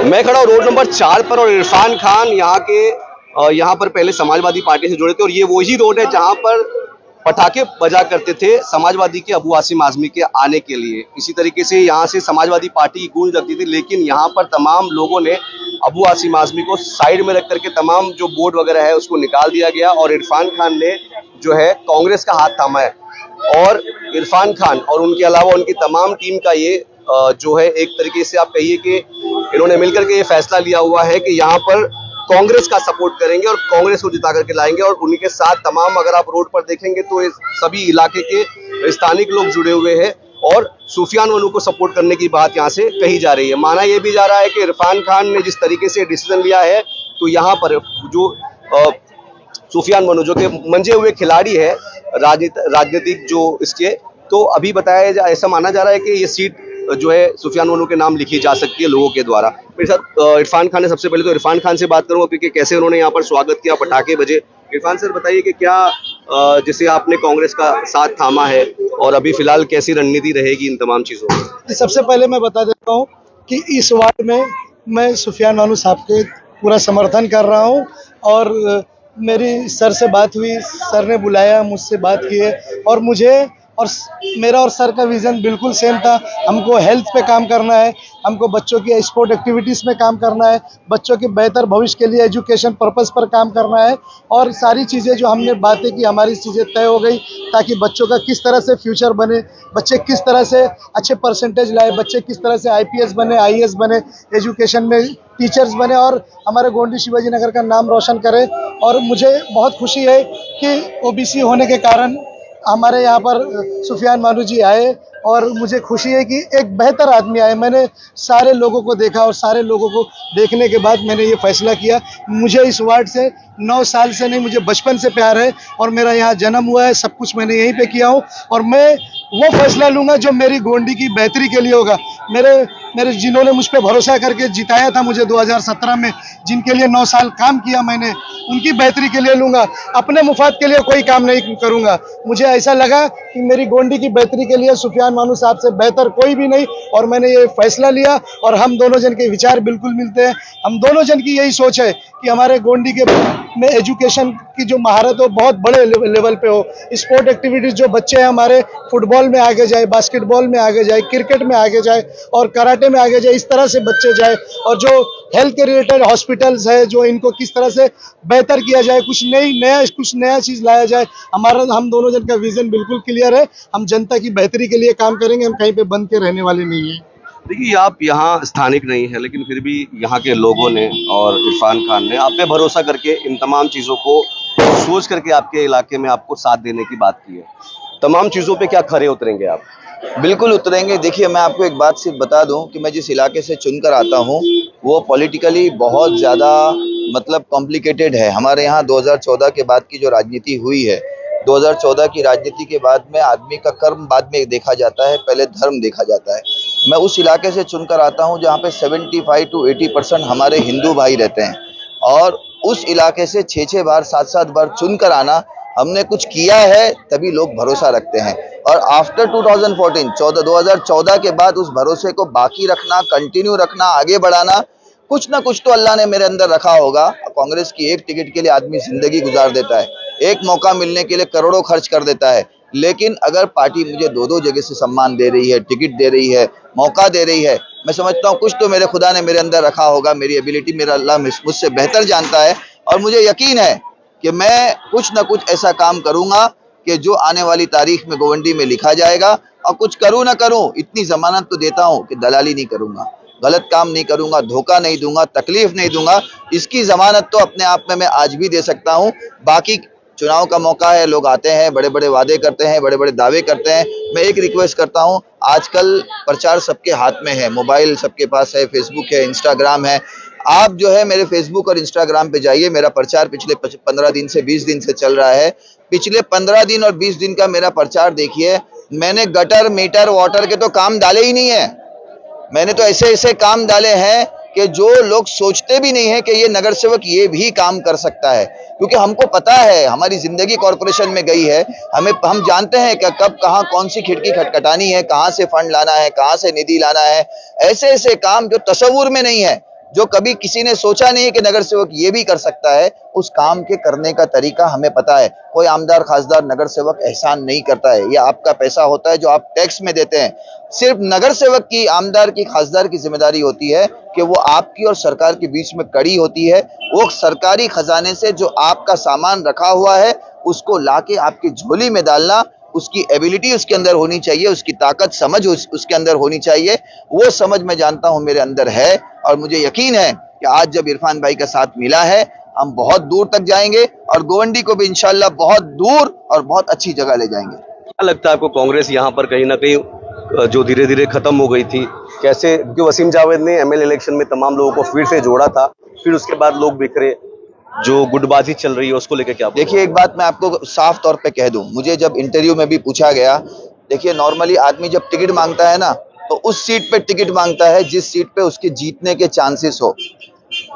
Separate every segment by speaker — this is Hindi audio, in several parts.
Speaker 1: मैं खड़ा हूँ रोड नंबर 4 पर और इरफान खान यहाँ पर पहले समाजवादी पार्टी से जुड़े थे और ये वही रोड है जहाँ पर पटाखे बजा करते थे समाजवादी के अबू आसिम आजमी के आने के लिए। इसी तरीके से यहाँ से समाजवादी पार्टी की गूंज लगती थी, लेकिन यहाँ पर तमाम लोगों ने अबू आसिम आजमी को साइड में रख करके तमाम जो बोर्ड वगैरह है उसको निकाल दिया गया और इरफान खान ने जो है कांग्रेस का हाथ थामा है। और इरफान खान और उनके अलावा उनकी तमाम टीम का ये जो है एक तरीके से आप कहिए कि इन्होंने मिलकर के ये फैसला लिया हुआ है कि यहाँ पर कांग्रेस का सपोर्ट करेंगे और कांग्रेस को जिता करके लाएंगे। और उन्हीं के साथ तमाम अगर आप रोड पर देखेंगे तो इस सभी इलाके के स्थानिक लोग जुड़े हुए हैं और सुफियान वनू को सपोर्ट करने की बात यहाँ से कही जा रही है। माना यह भी जा रहा है कि इरफान खान ने जिस तरीके से डिसीजन लिया है तो यहाँ पर जो सुफियान वनू जो कि मंजे हुए खिलाड़ी है राजनीतिक जो इसके, तो अभी बताया ऐसा माना जा रहा है कि ये सीट जो है सुफियान वनू के नाम लिखी जा सकती है लोगों के द्वारा। मेरे साथ इरफान खान है। सबसे पहले तो इरफान खान से बात करूंगा क्योंकि कैसे उन्होंने यहाँ पर स्वागत किया, पटाखे बजे। इरफान सर बताइए कि क्या जैसे आपने कांग्रेस का साथ थामा है और अभी फिलहाल कैसी रणनीति रहेगी इन तमाम चीजों में?
Speaker 2: सबसे पहले मैं बता देता हूँ कि इस वार्ड में मैं सुफियान वनू साहब के पूरा समर्थन कर रहा हूँ और मेरी सर से बात हुई, सर ने बुलाया, मुझसे बात की है और मुझे और मेरा और सर का विज़न बिल्कुल सेम था। हमको हेल्थ पे काम करना है, हमको बच्चों की स्पोर्ट एक्टिविटीज़ में काम करना है, बच्चों के बेहतर भविष्य के लिए एजुकेशन पर्पस पर काम करना है और सारी चीज़ें जो हमने बातें की हमारी चीज़ें तय हो गई ताकि बच्चों का किस तरह से फ्यूचर बने, बच्चे किस तरह से अच्छे परसेंटेज लाए, बच्चे किस तरह से IPS बने, IAS बने, एजुकेशन में टीचर्स बने और हमारे गोंडी शिवाजी नगर का नाम रोशन करें। और मुझे बहुत खुशी है कि OBC होने के कारण हमारे यहाँ पर सुफियान वनू जी आए और मुझे खुशी है कि एक बेहतर आदमी आए। मैंने सारे लोगों को देखा और सारे लोगों को देखने के बाद मैंने ये फैसला किया। मुझे इस वार्ड से 9 साल से नहीं, मुझे बचपन से प्यार है और मेरा यहाँ जन्म हुआ है, सब कुछ मैंने यहीं पे किया हूँ और मैं वो फैसला लूँगा जो मेरी गोंडी की बेहतरी के लिए होगा। मेरे जिन्होंने मुझ पर भरोसा करके जिताया था मुझे 2017 में, जिनके लिए 9 साल काम किया मैंने, उनकी बेहतरी के लिए लूँगा, अपने मुफाद के लिए कोई काम नहीं करूँगा। मुझे ऐसा लगा कि मेरी गोंडी की बेहतरी के लिए सुफियान वनू साहब से बेहतर कोई भी नहीं और मैंने ये फैसला लिया और हम दोनों जन के विचार बिल्कुल मिलते हैं। हम दोनों जन की यही सोच है कि हमारे गोंडी के में एजुकेशन की जो महारत हो बहुत बड़े लेवल पे हो, स्पोर्ट एक्टिविटीज़ जो बच्चे हैं हमारे फुटबॉल में आगे जाए, बास्केटबॉल में आगे जाए, क्रिकेट में आगे जाए और कराटे में आगे जाए, इस तरह से बच्चे जाए और जो हेल्थ के रिलेटेड हॉस्पिटल्स है जो इनको किस तरह से बेहतर किया जाए, कुछ नया चीज़ लाया जाए। हम दोनों जन का विजन बिल्कुल क्लियर है। हम जनता की बेहतरी के लिए काम करेंगे, हम कहीं पे बंद के रहने वाले नहीं हैं।
Speaker 1: देखिए, आप यहाँ स्थानिक नहीं है लेकिन फिर भी यहाँ के लोगों ने और इरफान खान ने आप पे भरोसा करके इन तमाम चीज़ों को सोच करके आपके इलाके में आपको साथ देने की बात की है। तमाम चीज़ों पे क्या खरे उतरेंगे आप?
Speaker 3: बिल्कुल उतरेंगे। देखिए, मैं आपको एक बात सिर्फ बता दूं कि मैं जिस इलाके से चुनकर आता हूं वो पॉलिटिकली बहुत ज़्यादा कॉम्प्लिकेटेड है। हमारे यहाँ 2014 के बाद की जो राजनीति हुई है, 2014 की राजनीति के बाद में आदमी का कर्म बाद में देखा जाता है, पहले धर्म देखा जाता है। मैं उस इलाके से चुनकर आता हूँ जहाँ पे 75 to 80% हमारे हिंदू भाई रहते हैं और उस इलाके से 6-6 बार 7-7 बार चुनकर आना, हमने कुछ किया है तभी लोग भरोसा रखते हैं। और आफ्टर 2014 के बाद उस भरोसे को बाकी रखना, कंटिन्यू रखना, आगे बढ़ाना, कुछ ना कुछ तो अल्लाह ने मेरे अंदर रखा होगा। कांग्रेस की एक टिकट के लिए आदमी जिंदगी गुजार देता है, एक मौका मिलने के लिए करोड़ों खर्च कर देता है, लेकिन अगर पार्टी मुझे 2-2 जगह से सम्मान दे रही है, टिकट दे रही है, मौका दे रही है, मैं समझता हूँ कुछ तो मेरे खुदा ने मेरे अंदर रखा होगा। मेरी एबिलिटी मेरा अल्लाह मुझसे बेहतर जानता है और मुझे यकीन है कि मैं कुछ ना कुछ ऐसा काम करूंगा कि जो आने वाली तारीख में गोवंडी में लिखा जाएगा। और कुछ करूं ना करूं, इतनी जमानत तो देता हूं कि दलाली नहीं करूंगा, गलत काम नहीं करूंगा, धोखा नहीं दूंगा, तकलीफ नहीं दूंगा। इसकी जमानत तो अपने आप में मैं आज भी दे सकता हूं। बाकी चुनाव का मौका है, लोग आते हैं, बड़े बड़े वादे करते हैं, बड़े बड़े दावे करते हैं। मैं एक रिक्वेस्ट करता हूं, आजकल प्रचार सबके हाथ में है, मोबाइल सबके पास है, फेसबुक है, इंस्टाग्राम है। आप जो है मेरे फेसबुक और इंस्टाग्राम पे जाइए। मेरा प्रचार पिछले 15 दिन से 20 दिन से चल रहा है। पिछले 15 दिन और 20 दिन का मेरा प्रचार देखिए। मैंने गटर, मीटर, वाटर के तो काम डाले ही नहीं है। मैंने तो ऐसे ऐसे काम डाले हैं कि जो लोग सोचते भी नहीं है कि ये नगर सेवक ये भी काम कर सकता है, क्योंकि हमको पता है हमारी जिंदगी कॉरपोरेशन में गई है। हम जानते हैं कि कब कहाँ कौन सी खिड़की खटखटानी है, कहाँ से फंड लाना है, कहाँ से निधि लाना है। ऐसे ऐसे काम जो तस्वुर में नहीं है, जो कभी किसी ने सोचा नहीं है कि नगर सेवक ये भी कर सकता है, उस काम के करने का तरीका हमें पता है। कोई आमदार खासदार नगर सेवक एहसान नहीं करता है, ये आपका पैसा होता है जो आप टैक्स में देते हैं। सिर्फ नगर सेवक की, आमदार की, खासदार की जिम्मेदारी होती है कि वो आपकी और सरकार के बीच में कड़ी होती है। वो सरकारी खजाने से जो आपका सामान रखा हुआ है उसको लाके आपकी झोली में डालना, उसकी एबिलिटी उसके अंदर होनी चाहिए, उसकी ताकत समझ उसके अंदर होनी चाहिए। वो समझ मैं जानता हूं मेरे अंदर है, और मुझे यकीन है कि आज जब इरफान भाई का साथ मिला है, हम बहुत दूर तक जाएंगे और गोवंडी को भी इंशाल्लाह बहुत दूर और बहुत अच्छी जगह ले जाएंगे।
Speaker 1: क्या लगता है आपको, कांग्रेस यहाँ पर कहीं ना कहीं जो धीरे धीरे खत्म हो गई थी, कैसे, क्योंकि वसीम जावेद ने एमएलए इलेक्शन में तमाम लोगों को फिर से जोड़ा था, फिर उसके बाद लोग बिखरे, जो गुटबाजी चल रही है उसको लेकर क्या?
Speaker 3: देखिए, एक बात मैं आपको साफ तौर पे कह दूं, मुझे जब इंटरव्यू में भी पूछा गया, देखिए नॉर्मली आदमी जब टिकट मांगता है ना, तो उस सीट पे टिकट मांगता है जिस सीट पे उसके जीतने के चांसेस हो,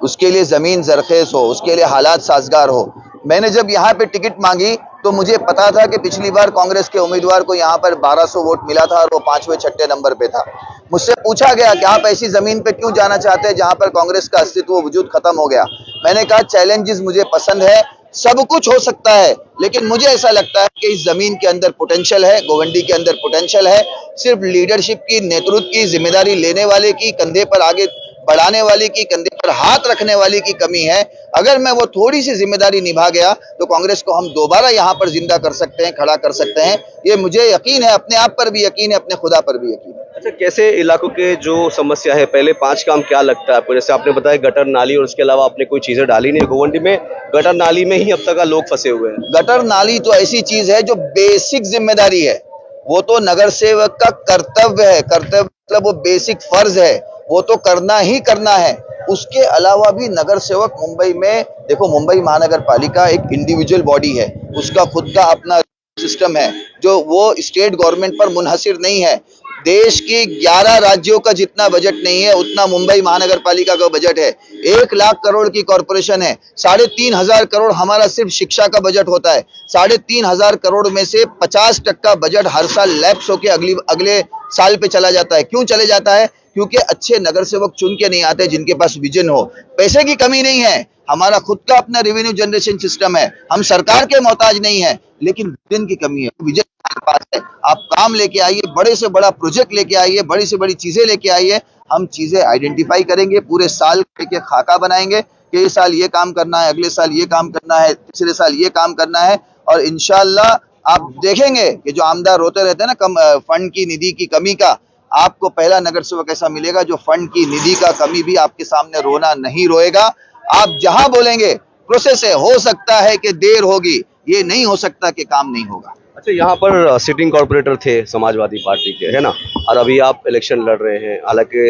Speaker 3: उसके लिए जमीन जरखेज हो, उसके लिए हालात साजगार हो। मैंने जब यहाँ पे टिकट मांगी तो मुझे पता था कि पिछली बार कांग्रेस के उम्मीदवार को यहाँ पर 1200 वोट मिला था और वो 5वें-6ठे नंबर पे था। मुझसे पूछा गया कि आप ऐसी जमीन पे क्यों जाना चाहते हैं जहां पर कांग्रेस का अस्तित्व वजूद खत्म हो गया। मैंने कहा चैलेंजेस मुझे पसंद है, सब कुछ हो सकता है, लेकिन मुझे ऐसा लगता है कि इस जमीन के अंदर पोटेंशियल है, गोवंडी के अंदर पोटेंशियल है। सिर्फ लीडरशिप की, नेतृत्व की, जिम्मेदारी लेने वाले की, कंधे पर आगे बढ़ाने वाले की, कंधे पर हाथ रखने वाले की कमी है। अगर मैं वो थोड़ी सी जिम्मेदारी निभा गया तो कांग्रेस को हम दोबारा यहाँ पर जिंदा कर सकते हैं, खड़ा कर सकते हैं। ये मुझे यकीन है, अपने आप पर भी यकीन है, अपने खुदा पर भी यकीन है।
Speaker 1: अच्छा, कैसे इलाकों के जो समस्या है, पहले 5 काम क्या लगता है आपको? जैसे आपने बताया गटर नाली, और उसके अलावा आपने कोई चीजें डाली नहीं। गोवंडी में गटर नाली में ही अब तक लोग फंसे हुए हैं।
Speaker 3: गटर नाली तो ऐसी चीज है जो बेसिक जिम्मेदारी है, वो तो नगर सेवक का कर्तव्य है। कर्तव्य मतलब वो बेसिक फर्ज है, वो तो करना ही करना है। उसके अलावा भी नगर सेवक मुंबई में, देखो मुंबई महानगर पालिका एक इंडिविजुअल बॉडी है, उसका खुद का अपना सिस्टम है जो वो स्टेट गवर्नमेंट पर मुनहसिर नहीं है। देश की 11 राज्यों का जितना बजट नहीं है उतना मुंबई महानगर पालिका का बजट है। 1 लाख करोड़ की कॉरपोरेशन है, 3,500 करोड़ हमारा सिर्फ शिक्षा का बजट होता है। 3,500 करोड़ में से 50% बजट हर साल लैप्स होके अगले साल पे चला जाता है। क्यों चले जाता है? क्योंकि अच्छे नगर सेवक चुन के नहीं आते जिनके पास विजन हो। पैसे की कमी नहीं है, हमारा खुद का अपना रेवेन्यू जनरेशन सिस्टम है, हम सरकार के मोहताज नहीं है, लेकिन विजन की कमी है। विजन हमारे पास है, आप काम लेके आइए, बड़े से बड़ा प्रोजेक्ट लेके आइए, बड़ी से बड़ी चीजें लेके आइए, हम चीजें आइडेंटिफाई करेंगे, पूरे साल के खाका बनाएंगे कि इस साल ये काम करना है, अगले साल ये काम करना है, तीसरे साल ये काम करना है। और इंशाल्लाह आप देखेंगे कि जो आमदार रोते रहते हैं ना फंड की, निधि की कमी का, आपको पहला नगर सेवक ऐसा मिलेगा जो फंड की, निधि का कमी भी आपके सामने रोना नहीं रोएगा। आप जहां बोलेंगे प्रोसेस है, हो सकता है कि देर होगी, ये नहीं हो सकता कि काम नहीं होगा।
Speaker 1: अच्छा, यहाँ पर सिटिंग कॉर्पोरेटर थे समाजवादी पार्टी के, है ना, और अभी आप इलेक्शन लड़ रहे हैं। हालांकि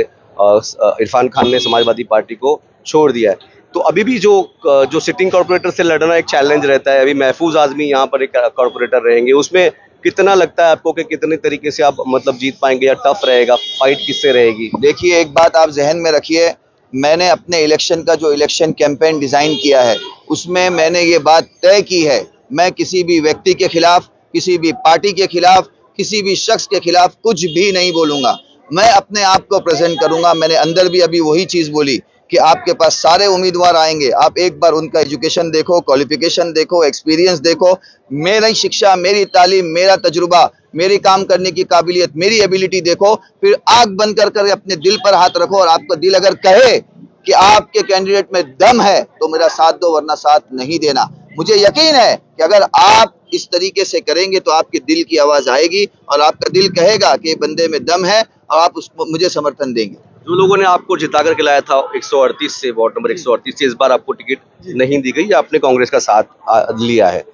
Speaker 1: इरफान खान ने समाजवादी पार्टी को छोड़ दिया है, तो अभी भी जो सिटिंग कॉर्पोरेटर से लड़ना एक चैलेंज रहता है। अभी महफूज आजमी यहाँ पर एक कॉर्पोरेटर रहेंगे, उसमें कितना लगता है आपको कि कितने तरीके से आप मतलब जीत पाएंगे, या टफ रहेगा, फाइट किससे रहेगी?
Speaker 3: देखिए, एक बात आप जहन में रखिए, मैंने अपने इलेक्शन का जो इलेक्शन कैंपेन डिजाइन किया है उसमें मैंने ये बात तय की है, मैं किसी भी व्यक्ति के खिलाफ, किसी भी पार्टी के खिलाफ, किसी भी शख्स के खिलाफ कुछ भी नहीं बोलूंगा। मैं अपने आप को प्रेजेंट करूंगा। मैंने अंदर भी अभी वही चीज बोली कि आपके पास सारे उम्मीदवार आएंगे, आप एक बार उनका एजुकेशन देखो, क्वालिफिकेशन देखो, एक्सपीरियंस देखो, मेरी शिक्षा, मेरी तालीम, मेरा तजुर्बा, मेरी काम करने की काबिलियत, मेरी एबिलिटी देखो, फिर आंख बंद कर अपने दिल पर हाथ रखो, और आपका दिल अगर कहे कि आपके कैंडिडेट में दम है तो मेरा साथ दो, वरना साथ नहीं देना। मुझे यकीन है कि अगर आप इस तरीके से करेंगे तो आपके दिल की आवाज आएगी और आपका दिल कहेगा कि बंदे में दम है, और आप उसको मुझे समर्थन देंगे।
Speaker 1: जो लोगों ने आपको जिता करके लाया था 138 से, वार्ड नंबर 138 से, इस बार आपको टिकट नहीं दी गई, आपने कांग्रेस का साथ लिया है,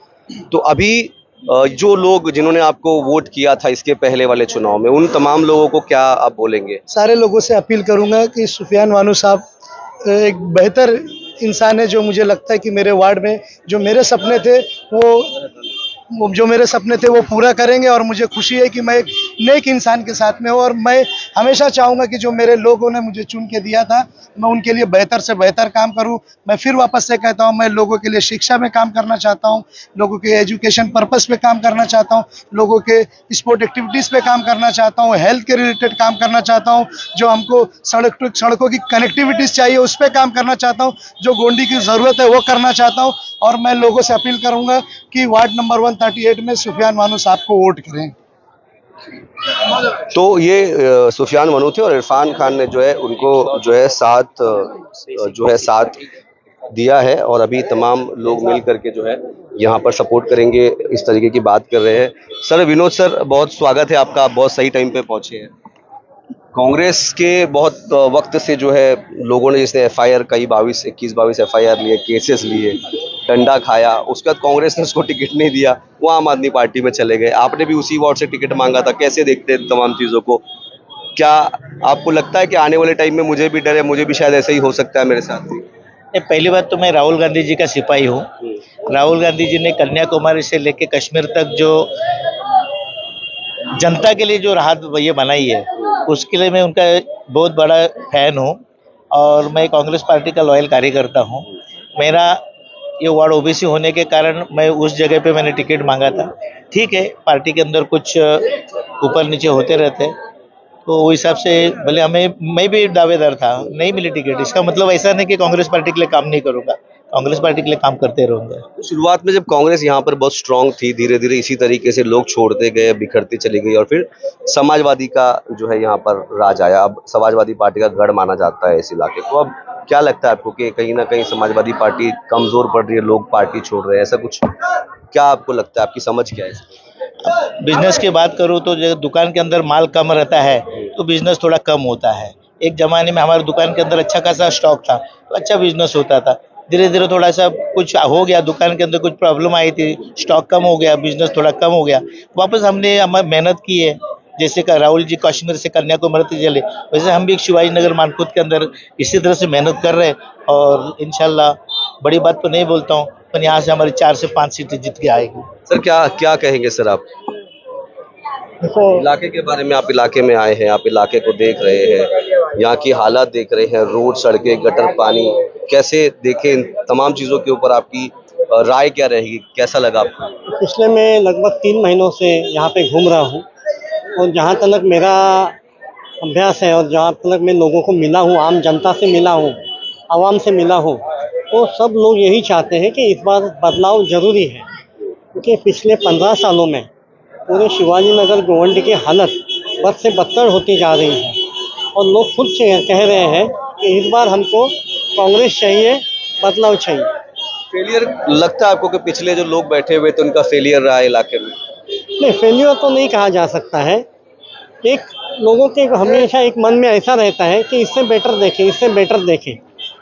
Speaker 1: तो अभी जो लोग जिन्होंने आपको वोट किया था इसके पहले वाले चुनाव में, उन तमाम लोगों को क्या आप बोलेंगे?
Speaker 2: सारे लोगों से अपील करूंगा कि सुफियान वानू साहब एक बेहतर इंसान है, जो मुझे लगता है कि मेरे वार्ड में जो मेरे सपने थे वो जो मेरे सपने थे वो पूरा करेंगे। और मुझे खुशी है कि मैं एक नेक इंसान के साथ में हूँ, और मैं हमेशा चाहूँगा कि जो मेरे लोगों ने मुझे चुन के दिया था, मैं उनके लिए बेहतर से बेहतर काम करूँ। मैं फिर वापस से कहता हूँ, मैं लोगों के लिए शिक्षा में काम करना चाहता हूँ, लोगों के एजुकेशन पर्पस पे काम करना चाहता हूँ, लोगों के स्पोर्ट एक्टिविटीज़ पे काम करना चाहता हूँ, हेल्थ के रिलेटेड काम करना चाहता हूँ, जो हमको सड़कों की कनेक्टिविटीज़ चाहिए उस पर काम करना चाहता हूँ, जो गोंडी की ज़रूरत है वो करना चाहता हूँ। और मैं लोगों से अपील करूँगा कि वार्ड नंबर 138 में सुफियान मानू साहब को वोट करें।
Speaker 1: तो ये सुफियान मनु थे और इरफान खान ने जो है उनको जो है साथ दिया है, और अभी तमाम लोग मिल करके जो है यहाँ पर सपोर्ट करेंगे, इस तरीके की बात कर रहे हैं। सर, विनोद सर, बहुत स्वागत है आपका, आप बहुत सही टाइम पे पहुंचे हैं। कांग्रेस के बहुत वक्त से जो है लोगों ने जैसे एफआईआर कई 21-22 एफआईआर लिए, केसेस लिए, डंडा खाया, उसके बाद कांग्रेस ने उसको टिकट नहीं दिया, वो आम आदमी पार्टी में चले गए। आपने भी उसी वार्ड से टिकट मांगा था, कैसे देखते हैं तमाम चीज़ों को? क्या आपको लगता है कि आने वाले टाइम में मुझे भी डर है, मुझे भी शायद ऐसा ही हो सकता है मेरे साथ भी?
Speaker 4: पहली बात तो मैं राहुल गांधी जी का सिपाही हूँ। राहुल गांधी जी ने कन्याकुमारी से लेकर कश्मीर तक जो जनता के लिए जो राहत ये बनाई है, उसके लिए मैं उनका बहुत बड़ा फैन हूँ, और मैं कांग्रेस पार्टी का लॉयल कार्यकर्ता हूँ। मेरा ये वार्ड ओबीसी होने के कारण मैं उस जगह पे मैंने टिकट मांगा था। ठीक है, पार्टी के अंदर कुछ ऊपर नीचे होते रहते हैं, तो वो हिसाब से भले मैं भी दावेदार था, नहीं मिली टिकट, इसका मतलब ऐसा नहीं कि कांग्रेस पार्टी के लिए काम नहीं करूँगा, कांग्रेस पार्टी के लिए काम करते रहूँगा।
Speaker 1: तो शुरुआत में जब कांग्रेस यहाँ पर बहुत स्ट्रांग थी, धीरे धीरे इसी तरीके से लोग छोड़ते गए, बिखरती चली गई, और फिर समाजवादी का जो है यहाँ पर राज आया। अब समाजवादी पार्टी का गढ़ माना जाता है इस इलाके को। अब क्या लगता है आपको कि कहीं ना कहीं समाजवादी पार्टी कमजोर पड़ रही है, लोग पार्टी छोड़ रहे हैं, ऐसा कुछ क्या आपको लगता है? आपकी समझ क्या है?
Speaker 4: बिजनेस की बात करूँ तो जो दुकान के अंदर माल कम रहता है तो बिजनेस थोड़ा कम होता है। एक ज़माने में हमारे दुकान के अंदर अच्छा खासा स्टॉक था, तो अच्छा बिजनेस होता था। धीरे धीरे थोड़ा सा कुछ हो गया, दुकान के अंदर कुछ प्रॉब्लम आई थी, स्टॉक कम हो गया, बिजनेस थोड़ा कम हो गया। वापस हमने मेहनत की है, जैसे का राहुल जी कश्मीर से कन्याकुमारी चले, वैसे हम भी शिवाजी नगर मानखुद के अंदर इसी तरह से मेहनत कर रहे हैं, और इंशाल्लाह बड़ी बात तो नहीं बोलता हूँ, पर यहाँ से हमारी 4 से 5 सीटें जीत के आएगी।
Speaker 1: सर, क्या क्या कहेंगे सर आप इलाके के बारे में? आप इलाके में आए हैं, आप इलाके को देख रहे हैं, यहाँ की हालात देख रहे हैं, रोड, सड़कें, गटर, पानी, कैसे देखें? इन तमाम चीज़ों के ऊपर आपकी राय क्या रहेगी? कैसा लगा आपको?
Speaker 5: पिछले मैं लगभग 3 महीनों से यहाँ पे घूम रहा हूँ, और जहाँ तक मेरा अभ्यास है और जहाँ तक मैं लोगों को मिला हूँ, आम जनता से मिला हूँ, आवाम से मिला हूँ, तो सब लोग यही चाहते हैं कि इस बार बदलाव ज़रूरी है, क्योंकि पिछले 15 सालों में पूरे शिवाजी नगर गोवंडी की हालत बद से बदतर होती जा रही है, और लोग खुद कह रहे हैं कि इस बार हमको कांग्रेस चाहिए, बदलाव चाहिए।
Speaker 1: फेलियर लगता है आपको कि पिछले जो लोग बैठे हुए थे उनका फेलियर रहा है इलाके में?
Speaker 5: नहीं, फेल्यूर तो नहीं कहा जा सकता है। एक लोगों के हमेशा एक मन में ऐसा रहता है कि इससे बेटर देखें, इससे बेटर देखें।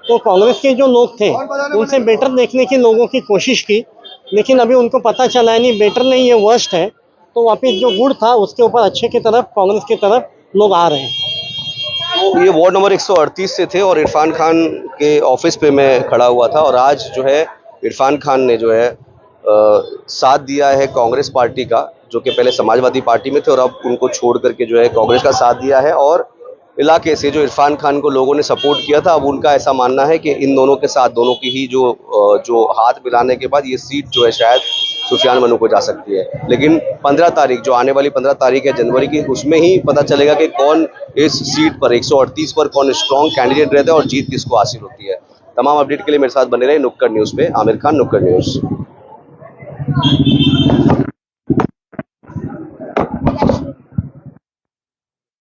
Speaker 5: तो कांग्रेस के जो लोग थे उनसे बेटर देखने की लोगों की कोशिश की, लेकिन अभी उनको पता चला है नहीं, बेटर नहीं, ये वर्स्ट है। तो वापस जो गुड़ था उसके ऊपर अच्छे की तरफ, कांग्रेस की तरफ लोग आ रहे हैं।
Speaker 1: तो ये वार्ड नंबर 138 से थे, और इरफान खान के ऑफिस पे मैं खड़ा हुआ था, और आज जो है इरफान खान ने जो है साथ दिया है कांग्रेस पार्टी का, जो कि पहले समाजवादी पार्टी में थे और अब उनको छोड़ करके जो है कांग्रेस का साथ दिया है। और इलाके से जो इरफान खान को लोगों ने सपोर्ट किया था, अब उनका ऐसा मानना है कि इन दोनों के साथ, दोनों की ही जो हाथ मिलाने के बाद ये सीट जो है शायद सुफियान मनु को जा सकती है। लेकिन 15 तारीख, जो आने वाली 15 तारीख है जनवरी की, उसमें ही पता चलेगा कि कौन इस सीट पर 138 पर कौन स्ट्रॉन्ग कैंडिडेट रहता है और जीत किसको हासिल होती है। तमाम अपडेट के लिए मेरे साथ बने रहे नुक्कड़ न्यूज़ पे। आमिर खान, नुक्कड़ न्यूज़।